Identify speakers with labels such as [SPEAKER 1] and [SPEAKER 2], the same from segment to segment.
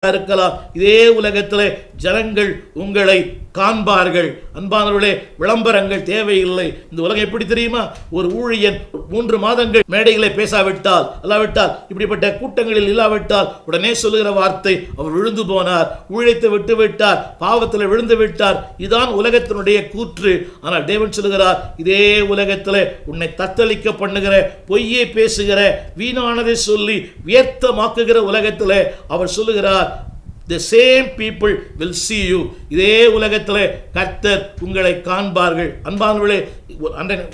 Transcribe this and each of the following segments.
[SPEAKER 1] இருக்கலாம். இதே உலகத்திலே ஜனங்கள் உங்களை காண்பார்கள். அன்பானவர்களே, விளம்பரங்கள் தேவையில்லை. இந்த உலகம் எப்படி தெரியுமா? ஒரு ஊழியன் 3 மாதங்கள் மேடைகளை பேசாவிட்டால், அல்லாவிட்டால் இப்படிப்பட்ட கூட்டங்களில் இல்லாவிட்டால் உடனே சொல்லுகிற வார்த்தை, அவர் விழுந்து போனார், ஊழியத்தை விட்டு விட்டார், பாவத்தில் விழுந்து விட்டார். இதுதான் உலகத்தினுடைய கூற்று. ஆனால் தேவன் சொல்லுகிறார், இதே உலகத்திலே உன்னை தத்தளிக்க பண்ணுகிற, பொய்யை பேசுகிற, வீணானதை சொல்லி வியர்த்தமாக்குகிற உலகத்திலே அவர் சொல்லுகிறார், the same people will see you. இதே உலகத்திலே கர்த்தர் உங்களை காண்பார்கள். அன்பானவர்களே,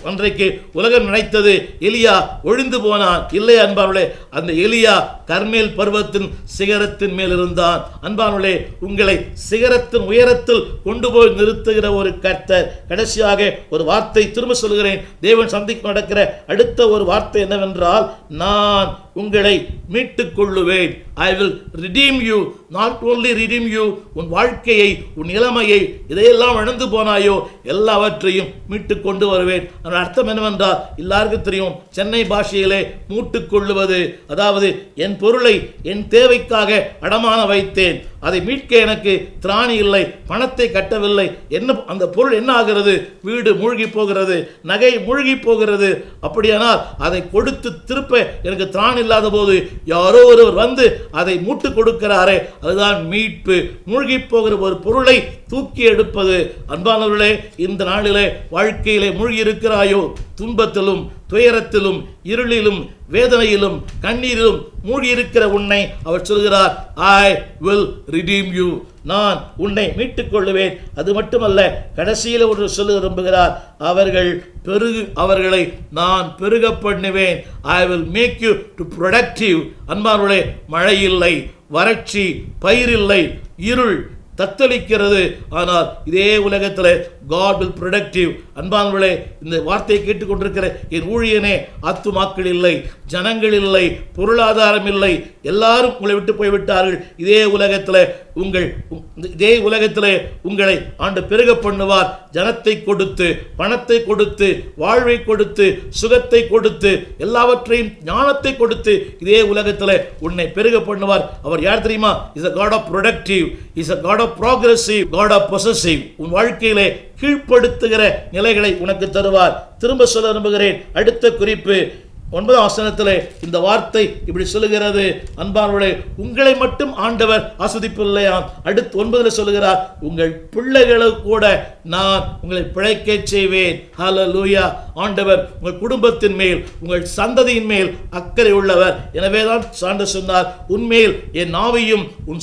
[SPEAKER 1] அன்றைக்கு உலகம் நினைத்தது எலியா ஒழிந்து போனான். இல்லை அன்பானவர்களே, அந்த எலியா கர்மேல் பர்வத்தின் சிகரத்தின் மேல் இருந்தான். அன்பானவர்களே, உங்களை சிகரத்தின் உயரத்தில் கொண்டு போய் நிறுத்துகிற ஒரு கர்த்தர். கடைசியாக ஒரு வார்த்தை திரும்ப சொல்கிறேன். தேவன் சந்திக்க நடக்கிற அடுத்த ஒரு வார்த்தை என்னவென்றால், நான் உங்களை மீட்டுக் கொள்ளுவேன். I will redeem you. Not only redeem you, உன் வாழ்க்கையை, உன் இளமையை, இதையெல்லாம் இழந்து போனாயோ எல்லாவற்றையும் மீட்டுக் கொண்டு வருவேன். அதன் அர்த்தம் என்னவென்றால், எல்லாருக்கும் தெரியும், சென்னை பாஷையிலே மூட்டுக் கொள்ளுவது, அதாவது என் பொருளை என் தேவைக்காக அடமான வைத்தேன், அதை மீட்க எனக்கு திராணி இல்லை, பணத்தை கட்டவில்லை, என்ன அந்த பொருள் என்ன ஆகிறது? வீடு மூழ்கி போகிறது, நகை மூழ்கி போகிறது. அப்படியானால் அதை கொடுத்து திருப்ப எனக்கு திராணி இல்லாத போது யாரோ ஒருவர் வந்து அதை மூட்டு கொடுக்கிறாரே, அதுதான் மீட்பு. மூழ்கி போகிற ஒரு பொருளை தூக்கி எடுப்பது. அன்பானவர்களே, இந்த நாளிலே வாழ்க்கையிலே மூழ்கி இருக்கிறாயோ? துன்பத்திலும் துயரத்திலும் இருளிலும் வேதனையிலும் கண்ணீரிலும் மூழ்கி இருக்கிற உன்னை அவர் சொல்கிறார், I will redeem you. நான் உன்னை மீட்டுக் கொள்ளுவேன். அது மட்டுமல்ல, கடைசியில் ஒன்று சொல்ல விரும்புகிறார், அவர்களை நான் பெருக பண்ணுவேன். I will make you to productive. அன்பானவர்களே, மழை இல்லை, வறட்சி, பயிரில்லை, இருள் தத்தளிக்கிறது. ஆனால் இதே உலகத்தில் God will productive. அன்பானவர்களே, இந்த வார்த்தையை கேட்டுக்கொண்டிருக்கிற என் ஊழியனே, ஆத்துமாக்கள் இல்லை, ஜனங்கள் இல்லை, பொருளாதாரம் இல்லை, எல்லாரும் உங்களை விட்டு போய்விட்டார்கள். இதே உலகத்தில் உங்களை ஆண்டு பெருக பண்ணுவார். ஜனத்தை கொடுத்து, பணத்தை கொடுத்து, வாழ்வை கொடுத்து, சுகத்தை கொடுத்து, எல்லாவற்றையும் ஞானத்தை கொடுத்து இதே உலகத்தில் உன்னை பெருக பண்ணுவார். அவர் யார் தெரியுமா? Is a God of productive, is a God of progressive, God of possessive. உன் வாழ்க்கையிலே கீழ்ப்படுத்துகிற நிலைகளை உனக்கு தருவார். திரும்ப சொல்ல விரும்புகிறேன். அடுத்த குறிப்பு 9ஆம் வசனத்திலே இந்த வார்த்தை இப்படி சொல்லுகிறது. அன்பானவர்களே, உங்களை மட்டும் ஆண்டவர் ஆஸ்வதிப்பில்லையாம். அடுத்து 9 சொல்லுகிறார், உங்கள் பிள்ளைகளுக்கு கூட நான் உங்களை பிழைக்க செய்வேன். ஹல்லேலூயா. ஆண்டவர் உங்கள் குடும்பத்தின் மேல், உங்கள் சந்ததியின் மேல் அக்கறை உள்ளவர். எனவேதான் சான்று சொன்னார், உன்மேல் என் ஆவியும் உன்